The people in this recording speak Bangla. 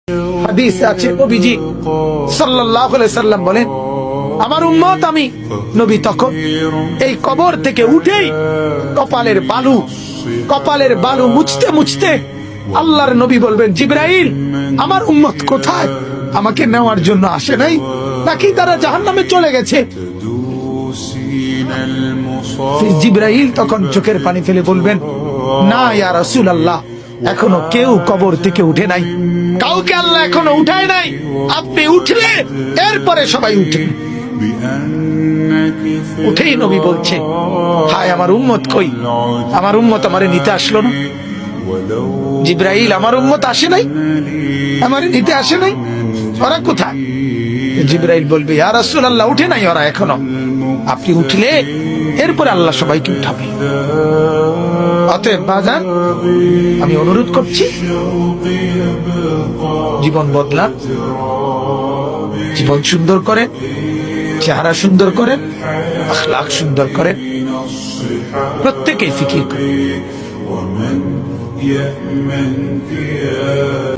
হাদিসে আছে নবীজি সাল্লাল্লাহু আলাইহি সাল্লাম বলেন, আমার উম্মত আমি নবী তখন এই কবর থেকে উঠেই কপালের বালু মুছতে মুছতে আল্লাহর নবী বলবেন, জিবরাইল আমার উম্মত কোথায়? আমাকে নেওয়ার জন্য আসে নাই নাকি তারা জাহান্নামে চলে গেছে? জিবরাইল তখন চোখের পানি ফেলে বলবেন, না ইয়া রাসূলুল্লাহ, এখনো কেউ কবর থেকে উঠে নাই, কাউকে আল্লাহ এখনো উঠায় নাই। আপনি উঠলে এরপরে সবাই উঠে। উঠেই নবী বলছে, হায় আমার উম্মত কই? আমার উম্মত আমারে নিতে আসলো না। জিবরাইল আমার উম্মত আসে নাই, আমারে নিতে আসে নাই, ওরা কোথায়? জিবরাইল বলবে, ইয়া রাসূলুল্লাহ উঠে নাই ওরা এখনো। আপনি উঠলে এরপরে আল্লাহ সবাইকে উঠাবে। অতএব বাজান, আমি অনুরোধ করছি, জীবন বদলান, জীবন সুন্দর করেন, চেহারা সুন্দর করেন, আখলাক সুন্দর করেন, প্রত্যেকেই ফিকির করেন।